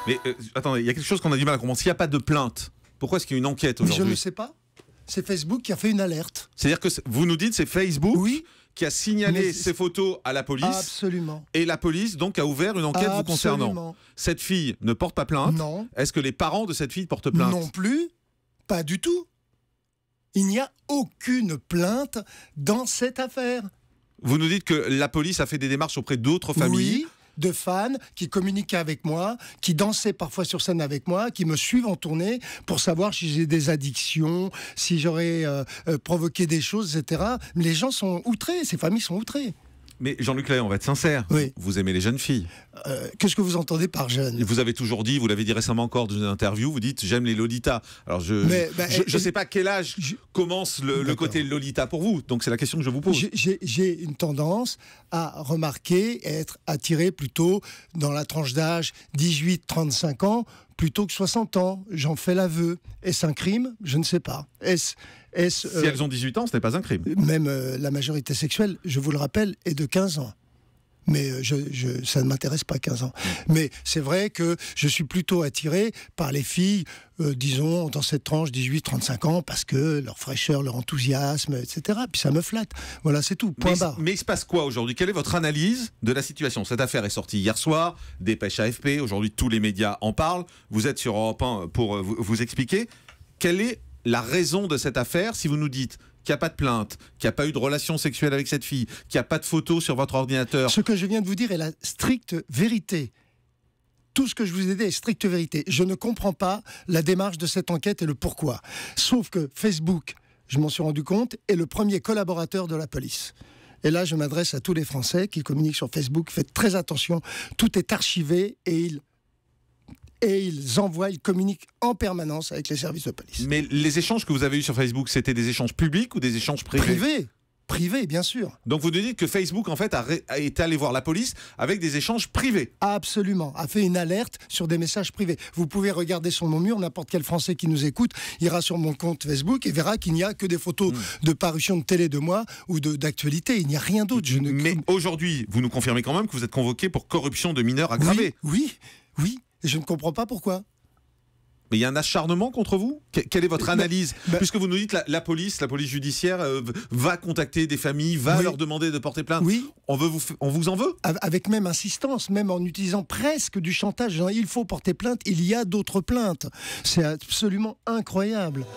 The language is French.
Mais attendez, il y a quelque chose qu'on a du mal à comprendre. S'il n'y a pas de plainte, pourquoi est-ce qu'il y a une enquête Mais je aujourd'hui? ne sais pas. C'est Facebook qui a fait une alerte. C'est-à-dire que vous nous dites c'est Facebook Oui. qui a signalé ces photos à la police. Absolument. Et la police donc a ouvert une enquête vous concernant. Cette fille ne porte pas plainte. Non. Est-ce que les parents de cette fille portent plainte? Non plus. Pas du tout. Il n'y a aucune plainte dans cette affaire. Vous nous dites que la police a fait des démarches auprès d'autres familles. Oui, de fans qui communiquaient avec moi, qui dansaient parfois sur scène avec moi, qui me suivent en tournée pour savoir si j'ai des addictions, si j'aurais provoqué des choses, etc. Les gens sont outrés, ces familles sont outrées. Mais Jean-Luc Lahaye, on va être sincère. Oui. Vous aimez les jeunes filles. Qu'est-ce que vous entendez par jeune? Vous avez toujours dit, vous l'avez dit récemment encore dans une interview, vous dites j'aime les Lolitas. Alors je ne sais pas à quel âge commence le côté Lolita pour vous. Donc c'est la question que je vous pose. J'ai une tendance à remarquer et être attiré plutôt dans la tranche d'âge 18-35 ans plutôt que 60 ans. J'en fais l'aveu. Est-ce un crime? Je ne sais pas. Si elles ont 18 ans, ce n'est pas un crime. Même la majorité sexuelle, je vous le rappelle, est de 15 ans. Mais ça ne m'intéresse pas 15 ans. Mais c'est vrai que je suis plutôt attiré par les filles, disons, dans cette tranche 18-35 ans, parce que leur fraîcheur, leur enthousiasme, etc. Puis ça me flatte. Voilà, c'est tout. Point barre. Mais il se passe quoi aujourd'hui? Quelle est votre analyse de la situation? Cette affaire est sortie hier soir, dépêche AFP, aujourd'hui tous les médias en parlent. Vous êtes sur Europe 1 pour vous expliquer. Quelle est la raison de cette affaire si vous nous dites qu'il n'y a pas de plainte, qu'il n'y a pas eu de relation sexuelle avec cette fille, qu'il n'y a pas de photos sur votre ordinateur? Ce que je viens de vous dire est la stricte vérité. Tout ce que je vous ai dit est stricte vérité. Je ne comprends pas la démarche de cette enquête et le pourquoi. Sauf que Facebook, je m'en suis rendu compte, est le premier collaborateur de la police. Et là, je m'adresse à tous les Français qui communiquent sur Facebook. Faites très attention. Tout est archivé et ils communiquent en permanence avec les services de police. Mais les échanges que vous avez eus sur Facebook, c'était des échanges publics ou des échanges privés? Privés, bien sûr. Donc vous nous dites que Facebook, en fait, a été allé voir la police avec des échanges privés? Absolument. A fait une alerte sur des messages privés. Vous pouvez regarder sur mon mur, n'importe quel Français qui nous écoute ira sur mon compte Facebook et verra qu'il n'y a que des photos de parution de télé de moi ou d'actualité. Il n'y a rien d'autre. Mais aujourd'hui, vous nous confirmez quand même que vous êtes convoqué pour corruption de mineurs aggravée? Oui. Et je ne comprends pas pourquoi. Mais il y a un acharnement contre vous? Quelle est votre analyse? Puisque vous nous dites la police judiciaire va contacter des familles, va leur demander de porter plainte. Oui. On vous en veut? Avec même insistance, même en utilisant presque du chantage. Genre, il faut porter plainte, il y a d'autres plaintes. C'est absolument incroyable.